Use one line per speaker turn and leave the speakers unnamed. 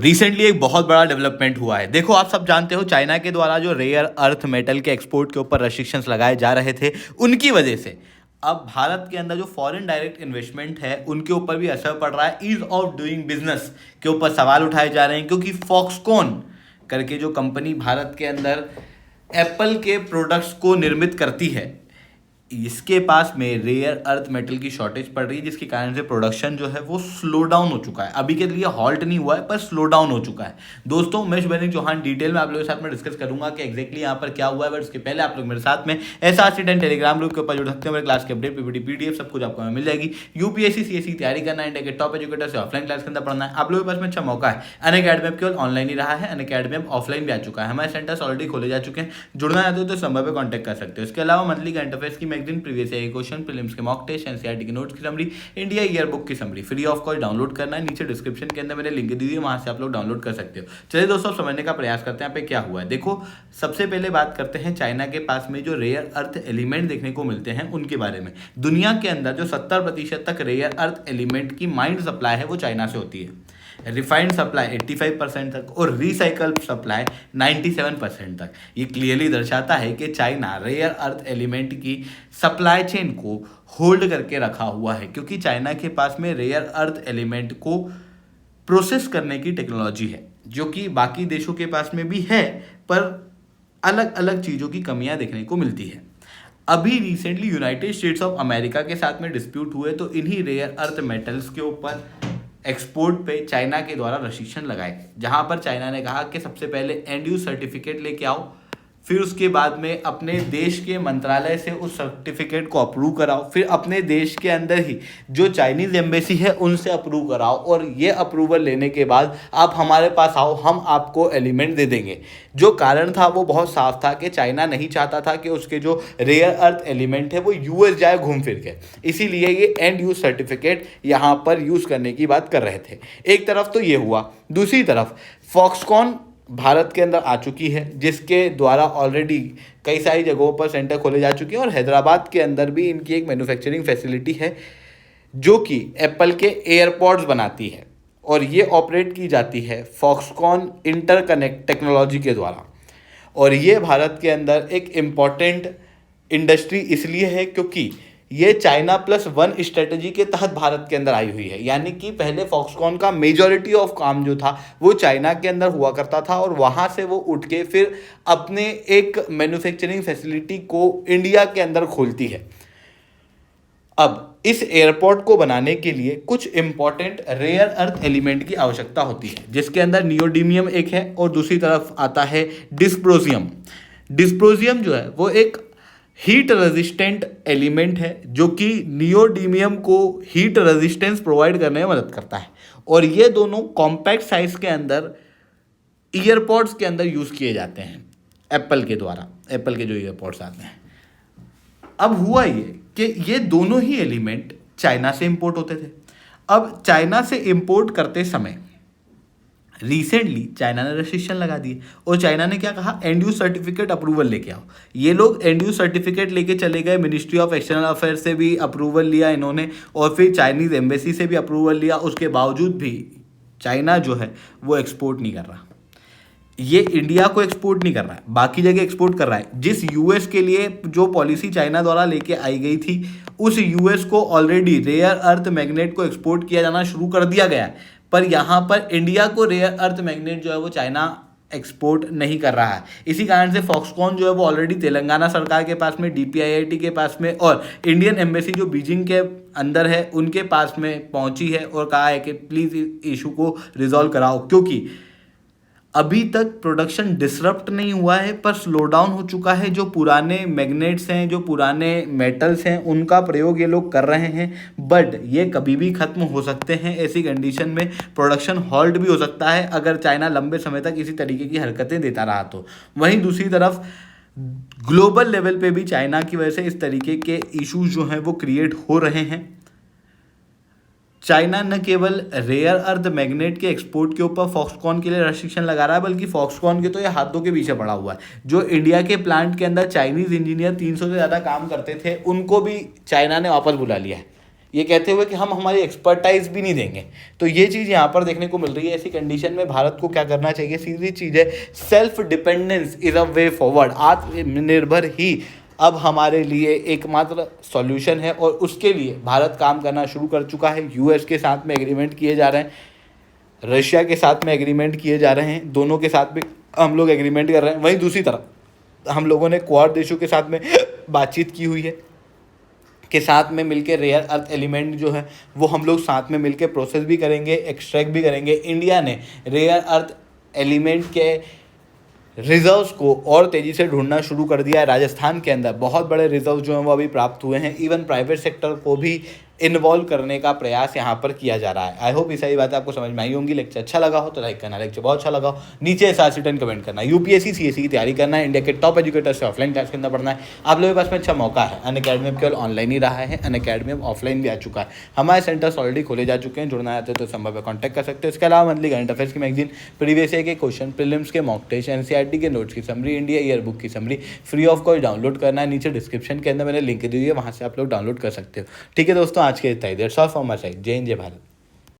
Recently एक बहुत बड़ा डेवलपमेंट हुआ है। देखो, आप सब जानते हो चाइना के द्वारा जो रेयर अर्थ मेटल के एक्सपोर्ट के ऊपर रेस्ट्रिक्शंस लगाए जा रहे थे, उनकी वजह से अब भारत के अंदर जो फॉरेन डायरेक्ट इन्वेस्टमेंट है उनके ऊपर भी असर पड़ रहा है। ईज ऑफ डूइंग बिजनेस के ऊपर सवाल उठाए जा रहे हैं, क्योंकि फॉक्सकॉन करके जो कंपनी भारत के अंदर एप्पल के प्रोडक्ट्स को निर्मित करती है, इसके पास में रेयर अर्थ मेटल की शॉर्टेज पड़ रही है, जिसके कारण से प्रोडक्शन जो है वो स्लो डाउन हो चुका है। अभी के लिए हॉल्ट नहीं हुआ है, पर स्लो डाउन हो चुका है। दोस्तों, मैं शुभेंद्र चौहान डिटेल में आप लोगों के साथ में डिस्कस करूंगा कि एग्जैक्टली यहाँ पर क्या हुआ है। बट उसके पहले आप लोग मेरे साथ में SRC10 टेलीग्राम ग्रुप के ऊपर जुड़ सकते हैं। मेरे क्लास के अपडेट PPT PDF सब कुछ आपको मिल जाएगी। UPSC CSE तैयारी करना है, इंडिया के टॉप एजुकेटर से ऑफलाइन क्लास के अंदर पढ़ना है, आप लोगों के पास में अच्छा मौका है। अनअकैडमी अब केवल ऑनलाइन ही रहा है, अनअकैडमी अब ऑफलाइन भी आ चुका है। हमारे सेंटर्स ऑलरेडी खोले जा चुके हैं। जुड़ना है तो इस नंबर पर कॉन्टैक्ट कर सकते हो। इसके अलावा मंथली करंट अफेयर्स की magazine, previous year question, prelims के मॉक टेस्ट, एनसीईआरटी की नोट्स की समरी, इंडिया ईयर बुक की summary free of cost download करना है। नीचे डिस्क्रिप्शन के अंदर मैंने लिंक दी हुई है, वहां से आप लोग डाउनलोड कर सकते हो। चलिए दोस्तों, समझने का प्रयास करते हैं यहाँ पे क्या हुआ है। देखो, सबसे पहले बात करते हैं चाइना के पास में जो रेयर अर्थ एलिमेंट देखने को मिलते हैं उनके बारे में। दुनिया के अंदर जो 70% तक रेयर अर्थ एलिमेंट की माइंड सप्लाई है वो चाइना से होती है। रिफाइंड सप्लाई 85% तक और रिसाइकल सप्लाई 97% तक। ये क्लियरली दर्शाता है कि चाइना रेयर अर्थ एलिमेंट की सप्लाई चेन को होल्ड करके रखा हुआ है, क्योंकि चाइना के पास में रेयर अर्थ एलिमेंट को प्रोसेस करने की टेक्नोलॉजी है, जो कि बाकी देशों के पास में भी है, पर अलग अलग चीज़ों की कमियां देखने को मिलती है। अभी recently United states of America के साथ में डिस्प्यूट हुए, तो इन्हीं रेयर अर्थ मेटल्स के ऊपर एक्सपोर्ट पे चाइना के द्वारा रेस्ट्रिक्शन लगाए गए, जहां पर चाइना ने कहा कि सबसे पहले एंड यूज सर्टिफिकेट लेके आओ, फिर उसके बाद में अपने देश के मंत्रालय से उस सर्टिफिकेट को अप्रूव कराओ, फिर अपने देश के अंदर ही जो चाइनीज़ एम्बेसी है उनसे अप्रूव कराओ, और ये अप्रूवल लेने के बाद आप हमारे पास आओ, हम आपको एलिमेंट दे देंगे। जो कारण था वो बहुत साफ था कि चाइना नहीं चाहता था कि उसके जो रेयर अर्थ एलिमेंट है वो यूएस जाए घूम फिर के, इसीलिए ये एंड यूज सर्टिफिकेट यहाँ पर यूज़ करने की बात कर रहे थे। एक तरफ तो ये हुआ, दूसरी तरफ फॉक्सकॉन भारत के अंदर आ चुकी है, जिसके द्वारा ऑलरेडी कई सारी जगहों पर सेंटर खोले जा चुके हैं, और हैदराबाद के अंदर भी इनकी एक मैन्युफैक्चरिंग फैसिलिटी है जो कि एप्पल के एयरपॉड्स बनाती है, और ये ऑपरेट की जाती है फॉक्सकॉन इंटरकनेक्ट टेक्नोलॉजी के द्वारा। और ये भारत के अंदर एक इम्पॉर्टेंट इंडस्ट्री इसलिए है क्योंकि ये चाइना प्लस वन स्ट्रेटजी के तहत भारत के अंदर आई हुई है। यानी कि पहले फॉक्सकॉन का मेजॉरिटी ऑफ काम जो था वो चाइना के अंदर हुआ करता था, और वहाँ से वो उठ के फिर अपने एक मैन्युफैक्चरिंग फैसिलिटी को इंडिया के अंदर खोलती है। अब इस एयरपोर्ट को बनाने के लिए कुछ इंपॉर्टेंट रेयर अर्थ एलिमेंट की आवश्यकता होती है, जिसके अंदर नियोडीमियम एक है और दूसरी तरफ आता है डिस्प्रोजियम। डिस्प्रोजियम जो है वो एक हीट रेजिस्टेंट एलिमेंट है, जो कि नियोडीमियम को हीट रेजिस्टेंस प्रोवाइड करने में मदद करता है, और ये दोनों कॉम्पैक्ट साइज के अंदर ईयरपॉड्स के अंदर यूज़ किए जाते हैं एप्पल के द्वारा। एप्पल के जो ईयरपॉड्स आते हैं, अब हुआ ये कि ये दोनों ही एलिमेंट चाइना से इंपोर्ट होते थे। अब चाइना से इंपोर्ट करते समय रिसेंटली चाइना ने रेस्ट्रिक्शन लगा दिए, और चाइना ने क्या कहा, एंड यूज सर्टिफिकेट अप्रूवल लेके आओ। ये लोग एंड यूज सर्टिफिकेट लेके चले गए, मिनिस्ट्री ऑफ एक्सटर्नल अफेयर्स से भी अप्रूवल लिया इन्होंने, और फिर चाइनीज़ एम्बेसी से भी अप्रूवल लिया। उसके बावजूद भी चाइना जो है वो एक्सपोर्ट नहीं कर रहा। ये इंडिया को एक्सपोर्ट नहीं कर रहा है, बाकी जगह एक्सपोर्ट कर रहा है। जिस यूएस के लिए जो पॉलिसी चाइना द्वारा लेके आई गई थी, उस यूएस को ऑलरेडी रेयर अर्थ मैग्नेट को एक्सपोर्ट किया जाना शुरू कर दिया गया है, पर यहाँ पर इंडिया को रेयर अर्थ मैग्नेट जो है वो चाइना एक्सपोर्ट नहीं कर रहा है। इसी कारण से फॉक्सकॉन जो है वो ऑलरेडी तेलंगाना सरकार के पास में, DPIIT के पास में, और इंडियन एम्बेसी जो बीजिंग के अंदर है उनके पास में पहुंची है, और कहा है कि प्लीज़ इस इशू को रिजॉल्व कराओ, क्योंकि अभी तक प्रोडक्शन डिसरप्ट नहीं हुआ है, पर स्लो डाउन हो चुका है। जो पुराने मैग्नेट्स हैं, जो पुराने मेटल्स हैं, उनका प्रयोग ये लोग कर रहे हैं, बट ये कभी भी ख़त्म हो सकते हैं। ऐसी कंडीशन में प्रोडक्शन हॉल्ट भी हो सकता है अगर चाइना लंबे समय तक इसी तरीके की हरकतें देता रहा तो। वहीं दूसरी तरफ ग्लोबल लेवल पे भी चाइना की वजह से इस तरीके के इश्यूज जो हैं वो क्रिएट हो रहे हैं। चाइना न केवल रेयर अर्थ मैग्नेट के एक्सपोर्ट के ऊपर फॉक्सकॉन के लिए रेस्ट्रिक्शन लगा रहा है, बल्कि फॉक्सकॉन के तो ये हाथों के पीछे पड़ा हुआ है। जो इंडिया के प्लांट के अंदर चाइनीज़ इंजीनियर 300 से ज़्यादा काम करते थे, उनको भी चाइना ने वापस बुला लिया है। ये कहते हुए कि हम हमारी एक्सपर्टाइज भी नहीं देंगे। तो ये चीज़ यहाँ पर देखने को मिल रही है। ऐसी कंडीशन में भारत को क्या करना चाहिए, सीधी चीज़ है, self dependence is a way forward. आत्मनिर्भर ही अब हमारे लिए एकमात्र सॉल्यूशन है, और उसके लिए भारत काम करना शुरू कर चुका है। यूएस के साथ में एग्रीमेंट किए जा रहे हैं, रशिया के साथ में एग्रीमेंट किए जा रहे हैं, दोनों के साथ में हम लोग एग्रीमेंट कर रहे हैं। वहीं दूसरी तरफ हम लोगों ने क्वाड देशों के साथ में बातचीत की हुई है के साथ में मिलकर रेयर अर्थ एलिमेंट जो है वो हम लोग साथ में मिलकर प्रोसेस भी करेंगे, एक्सट्रैक्ट भी करेंगे। इंडिया ने रेयर अर्थ एलिमेंट के रिजर्व्स को और तेज़ी से ढूंढना शुरू कर दिया है। राजस्थान के अंदर बहुत बड़े रिजर्व जो हैं वो अभी प्राप्त हुए हैं। इवन प्राइवेट सेक्टर को भी इन्वॉल्व करने का प्रयास यहाँ पर किया जा रहा है। आई होप ये सारी बातें आपको समझ में आई होंगी। लेक्चर अच्छा लगा हो तो लाइक करना, लेक्चर बहुत अच्छा लगा हो नीचे SR10 कमेंट करना। यूपीएससी सीएससी की तैयारी करना है, इंडिया के टॉप एजुकेटर से ऑफलाइन क्लास के अंदर पढ़ना है, आप लोगों के पास में अच्छा मौका है। अनअकैडमी अब केवल ऑनलाइन ही रहा है, अनअकैडमी अब ऑफलाइन भी आ चुका है। हमारे सेंटर्स ऑलरेडी खोले जा चुके हैं, जुड़ना चाहते हो तो संभव है कॉन्टैक्ट कर सकते हो। इसके अलावा मंथली करंट अफेयर्स की मैगजीन, प्रीवियस ईयर के क्वेश्चन, प्रीलिम्स के मॉक टेस्ट, एनसीईआरटी के नोट्स की समरी, इंडिया ईयर बुक की summary free of cost download करना है। नीचे डिस्क्रिप्शन के अंदर मैंने लिंक दी हुई है, वहाँ से आप लोग डाउनलोड कर सकते हो। ठीक है दोस्तों, आज के इतना ही। That's all from my side. जय हिंद, जय भारत।